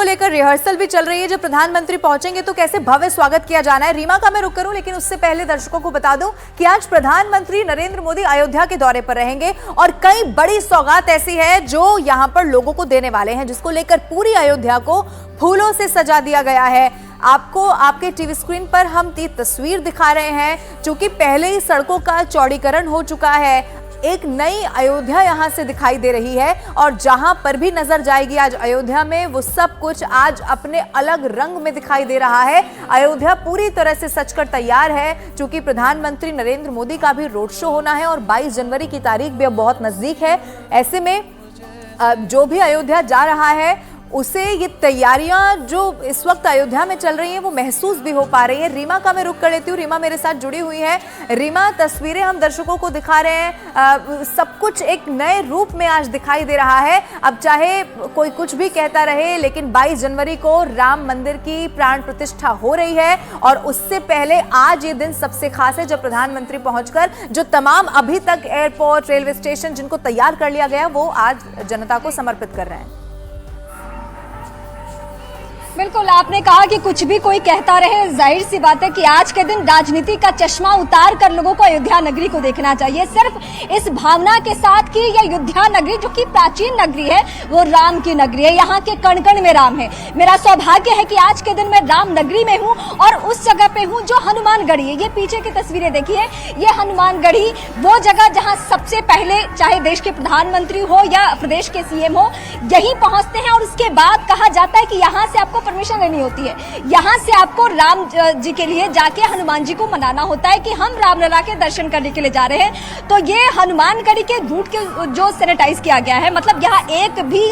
लेकर रिहर्सल भी चल रही है। जब प्रधानमंत्री पहुंचेंगे तो कैसे भव्य स्वागत किया जाना है। रीमा का मैं रुक करूं, लेकिन उससे पहले दर्शकों को बता दूं कि आज प्रधानमंत्री नरेंद्र मोदी अयोध्या के दौरे पर रहेंगे और कई बड़ी सौगात ऐसी है जो यहां पर लोगों को देने वाले हैं, जिसको लेकर पूरी अयोध्या को फूलों से सजा दिया गया है। आपको आपके टीवी स्क्रीन पर हम तस्वीर दिखा रहे हैं, चूंकि पहले ही सड़कों का चौड़ीकरण हो चुका है। एक नई अयोध्या यहां से दिखाई दे रही है और जहां पर भी नजर जाएगी आज अयोध्या में, वो सब कुछ आज अपने अलग रंग में दिखाई दे रहा है। अयोध्या पूरी तरह से सजकर तैयार है, चूंकि प्रधानमंत्री नरेंद्र मोदी का भी रोड शो होना है और 22 जनवरी की तारीख भी अब बहुत नजदीक है। ऐसे में जो भी अयोध्या जा रहा है उसे ये तैयारियां जो इस वक्त अयोध्या में चल रही हैं वो महसूस भी हो पा रही है। रीमा का मैं रुख कर लेती हूँ, रीमा मेरे साथ जुड़ी हुई है। रीमा, तस्वीरें हम दर्शकों को दिखा रहे हैं, सब कुछ एक नए रूप में आज दिखाई दे रहा है। अब चाहे कोई कुछ भी कहता रहे, लेकिन 22 जनवरी को राम मंदिर की प्राण प्रतिष्ठा हो रही है और उससे पहले आज ये दिन सबसे खास है जब प्रधानमंत्री पहुंचकर जो तमाम अभी तक एयरपोर्ट, रेलवे स्टेशन जिनको तैयार कर लिया गया वो आज जनता को समर्पित कर रहे हैं। बिल्कुल, आपने कहा कि कुछ भी कोई कहता रहे, जाहिर सी बात है कि आज के दिन राजनीति का चश्मा उतार कर लोगों को अयोध्या नगरी को देखना चाहिए, सिर्फ इस भावना के साथ कि यह अयोध्या नगरी जो कि प्राचीन नगरी है वो राम की नगरी है, यहाँ के कण कण में राम है। मेरा सौभाग्य है कि आज के दिन मैं राम नगरी में हूँ और उस जगह पे हूँ जो हनुमानगढ़ी है। ये पीछे की तस्वीरें देखिए, ये हनुमानगढ़ी वो जगह जहाँ सबसे पहले चाहे देश के प्रधानमंत्री हो या प्रदेश के सीएम हो यही पहुंचते हैं और उसके बाद कहा जाता है कि यहाँ से आपको परमिशन लेनी होती है, यहाँ से आपको राम जी के लिए जाके हनुमान जी को मनाना होता है कि हम रामलला के दर्शन करने के लिए जा रहे हैं। तो ये हनुमानगढ़ी के रूट के जो सैनिटाइज किया गया है, मतलब यहाँ एक भी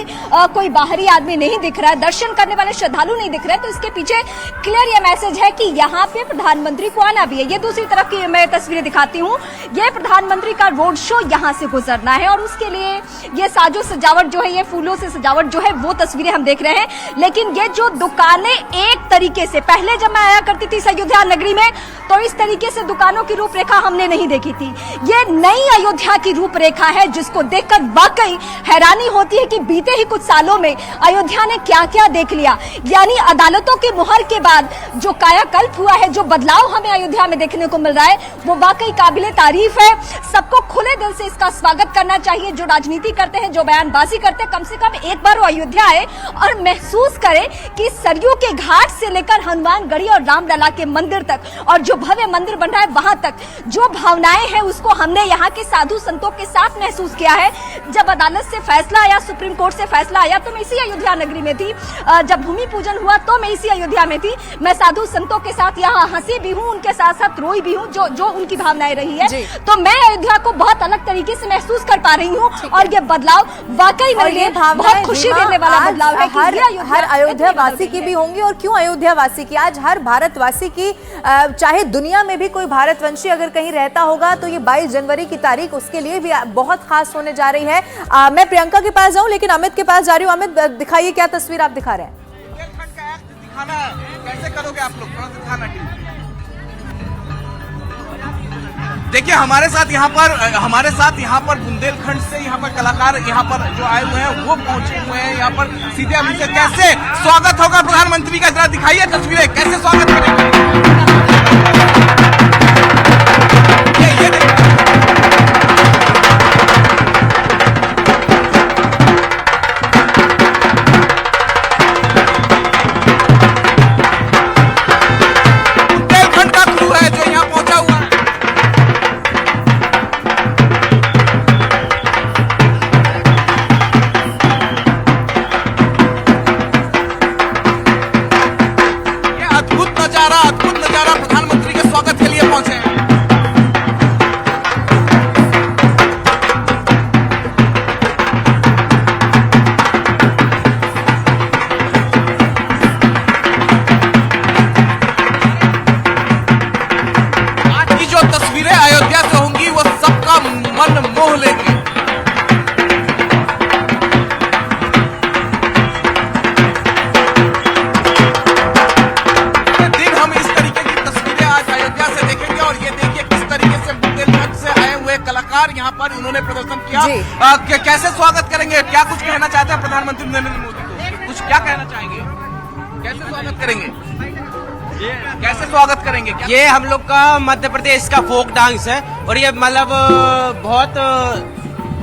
कोई बाहरी आदमी नहीं दिख रहा है, दर्शन करने वाले श्रद्धालु नहीं दिख रहे हैं। तो इसके पीछे क्लियर ये मैसेज है कि यहाँ पे प्रधानमंत्री को आना भी है। ये दूसरी तरफ की मैं तस्वीरें दिखाती हूँ, ये प्रधानमंत्री का रोड शो यहाँ से गुजरना है और उसके लिए ये साजो सजावट जो है, ये फूलों से सजावट जो है वो तस्वीरें हम देख रहे हैं। लेकिन ये जो दुकानें एक तरीके से, पहले जब मैं आया करती थी अयोध्या नगरी में तो इस तरीके से दुकानों की रूपरेखा हमने नहीं देखी थी। ये नई अयोध्या की रूपरेखा है जिसको देखकर वाकई हैरानी होती है कि बीते ही कुछ सालों में अयोध्या ने क्या क्या देख लिया। यानी अदालतों की मुहर के बाद जो कायाकल्प हुआ है, जो बदलाव हमें अयोध्या में देखने को मिल रहा है वो वाकई काबिले तारीफ है। सबको खुले दिल से इसका स्वागत करना चाहिए। जो राजनीति करते हैं, जो बयानबाजी करते हैं, कम से कम एक बार वो अयोध्या आए और महसूस करें कि सरयू के घाट से लेकर हनुमानगढ़ी और रामलला के मंदिर तक और जो भव्य मंदिर बन रहा है वहां तक जो भावनाएं हैं उसको हमने यहाँ के साधु संतों के साथ महसूस किया है। जब अदालत से फैसला आया, सुप्रीम कोर्ट से फैसला आया तो मैं इसी अयोध्या नगरी में थी। जब भूमि पूजन हुआ तो मैं इसी अयोध्या में थी। मैं साधु संतों के साथ यहाँ हंसी भी हूँ, उनके साथ साथ रोई भी हूँ, जो उनकी भावनाएं रही है। तो मैं अयोध्या को बहुत अलग तरीके से महसूस कर पा रही हूँ और ये बदलाव वाकई मेरे लिए बहुत खुशी देने वाला बदलाव है। हर अयोध्या वासी की भी होंगी, और क्यों अयोध्या वासी की, आज हर भारतवासी की, चाहे दुनिया में भी कोई भारतवंशी अगर कहीं रहता होगा तो ये 22 जनवरी की तारीख उसके लिए भी बहुत खास होने जा रही है। मैं प्रियंका के पास जाऊं, लेकिन अमित के पास जा रही हूं। अमित, दिखाइए क्या तस्वीर आप दिखा रहे हैं। कैसे करोगे आप लोग, देखिए हमारे साथ यहाँ पर बुंदेलखंड से यहाँ पर कलाकार यहाँ पर जो आए हुए हैं वो पहुंचे हुए हैं यहाँ पर सीधे। अभी से कैसे स्वागत होगा प्रधानमंत्री का, जरा दिखाइए तस्वीरें, कैसे स्वागत करेंगे। बुंदेलखंड का क्रू है जो यहाँ पहुंचा हुआ है। अद्भुत नजारा प्रधानमंत्री के स्वागत के लिए पहुंचे हैं। आज की जो तस्वीरें अयोध्या से होंगी वो सबका मन मोह लेंगी। कलाकार यहाँ पर उन्होंने प्रदर्शन किया। कैसे स्वागत करेंगे, क्या कुछ कहना चाहते हैं प्रधानमंत्री नरेंद्र मोदी को, कुछ क्या कहना चाहेंगे? कैसे स्वागत करेंगे? कैसे स्वागत करेंगे? ये हम लोग का मध्य प्रदेश का फोक डांस है और ये मतलब बहुत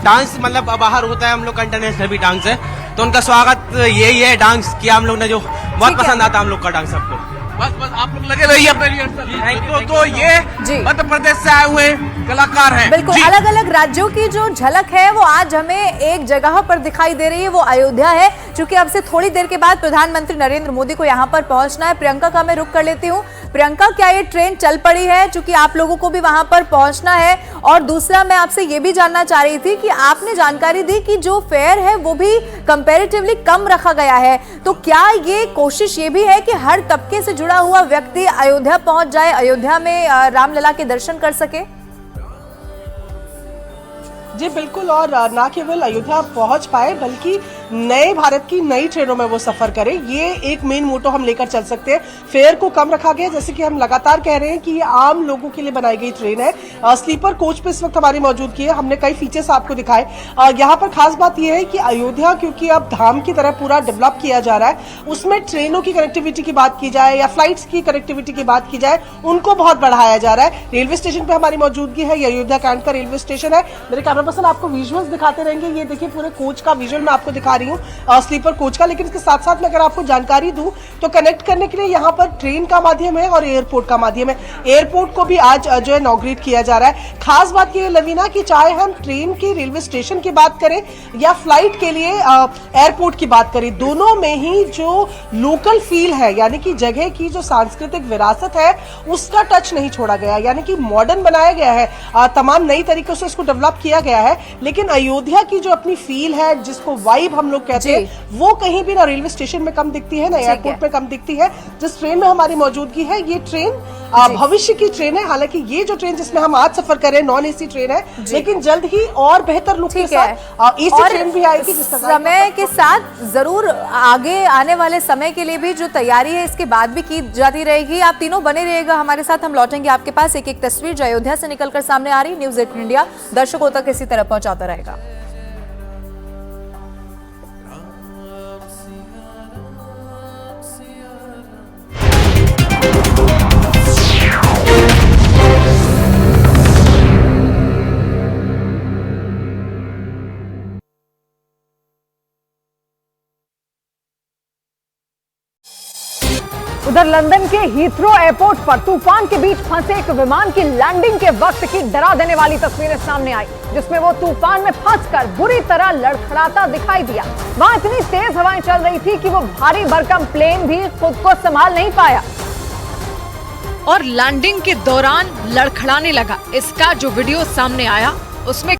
डांस मतलब बाहर होता है, हम लोग का इंटरनेशनल भी डांस है, तो उनका स्वागत यही है डांस किया हम लोग ने, जो बहुत पसंद आता है हम लोग का डांस सबको। बस आप लोग लगे रहिए अपने रिहर्सल। तो ये मध्य प्रदेश से आए हुए कलाकार हैं। बिल्कुल अलग अलग राज्यों की जो झलक है वो आज हमें एक जगह पर दिखाई दे रही है, वो अयोध्या है। क्योंकि अब से थोड़ी देर के बाद प्रधानमंत्री नरेंद्र मोदी को यहाँ पर पहुंचना है। प्रियंका का मैं रुख कर लेती हूँ। प्रियंका, क्या ये ट्रेन चल पड़ी है? क्योंकि आप लोगों को भी वहां पर पहुंचना है। और दूसरा, मैं आपसे ये भी जानना चाह रही थी कि आपने जानकारी दी कि जो फेयर है वो भी कंपैरेटिवली कम रखा गया है, तो क्या ये कोशिश ये भी है कि हर तबके से जुड़ा हुआ व्यक्ति अयोध्या पहुंच जाए, अयोध्या में रामलला के दर्शन कर सके? जी बिल्कुल, और ना केवल अयोध्या पहुंच पाए बल्कि नए भारत की नई ट्रेनों में वो सफर करे, ये एक मेन मोटो हम लेकर चल सकते हैं। फेयर को कम रखा गया, जैसे कि हम लगातार कह रहे हैं कि ये आम लोगों के लिए बनाई गई ट्रेन है। स्लीपर कोच पे इस वक्त हमारी मौजूदगी है, हमने कई फीचर्स आपको दिखाए। यहाँ पर खास बात यह है कि अयोध्या क्योंकि अब धाम की तरह पूरा डेवलप किया जा रहा है, उसमें ट्रेनों की कनेक्टिविटी की बात की जाए या फ्लाइट्स की कनेक्टिविटी की बात की जाए, उनको बहुत बढ़ाया जा रहा है। रेलवे स्टेशन पे हमारी मौजूदगी है, ये अयोध्या कैंट का रेलवे स्टेशन है। मेरे कैमरा पर्सन आपको विजुअल्स दिखाते रहेंगे। ये देखिए पूरे कोच का विजुअल मैं आपको दिखा रही हूँ, स्लीपर कोच का। लेकिन इसके साथ साथ मैं अगर आपको जानकारी दूं तो कनेक्ट करने के लिए यहाँ पर ट्रेन का माध्यम है और एयरपोर्ट का माध्यम है। एयरपोर्ट को भी आज जो है इनॉग्रेट किया जा रहा है। खास बात ये है लवीना कि चाहे हम ट्रेन के रेलवे स्टेशन की बात करें या फ्लाइट के लिए एयरपोर्ट की बात करें, दोनों में ही जो लोकल फील है, यानी कि जगह की जो सांस्कृतिक विरासत है उसका टच नहीं छोड़ा गया, यानी कि मॉडर्न बनाया गया है, तमाम नई तरीकों से इसको डेवलप किया गया है। लेकिन अयोध्या की जो अपनी फील है, जिसको वाइब हम लोग कहते हैं, वो कहीं भी ना रेलवे स्टेशन में कम दिखती है ना एयरपोर्ट में कम दिखती है। जिस ट्रेन में हमारी मौजूदगी है, ये ट्रेन भविष्य की ट्रेन है। हालांकि ये जो ट्रेन जिसमें हम आज सफर कर रहे हैं नॉन एसी ट्रेन है, लेकिन जल्द ही और बेहतर लुक के साथ एसी ट्रेन भी आएगी। समय के साथ जरूर आगे आने वाले समय के लिए भी जो तैयारी है इसके बाद भी की जाती रहेगी। आप तीनों बने रहिएगा हमारे साथ, हम लौटेंगे आपके पास एक एक तस्वीर जो अयोध्या से निकलकर सामने आ रही। न्यूज़ 18 इंडिया दर्शकों तक इसी तरह पहुंचाता रहेगा। उधर लंदन के हीथ्रो एयरपोर्ट पर तूफान के बीच फंसे एक विमान की लैंडिंग के वक्त की डरा देने वाली तस्वीरें सामने आई, जिसमें वो तूफान में फंसकर बुरी तरह लड़खड़ाता दिखाई दिया। वहां इतनी तेज हवाएं चल रही थी कि वो भारी भरकम प्लेन भी खुद को संभाल नहीं पाया और लैंडिंग के दौरान लड़खड़ाने लगा। इसका जो वीडियो सामने आया उसमें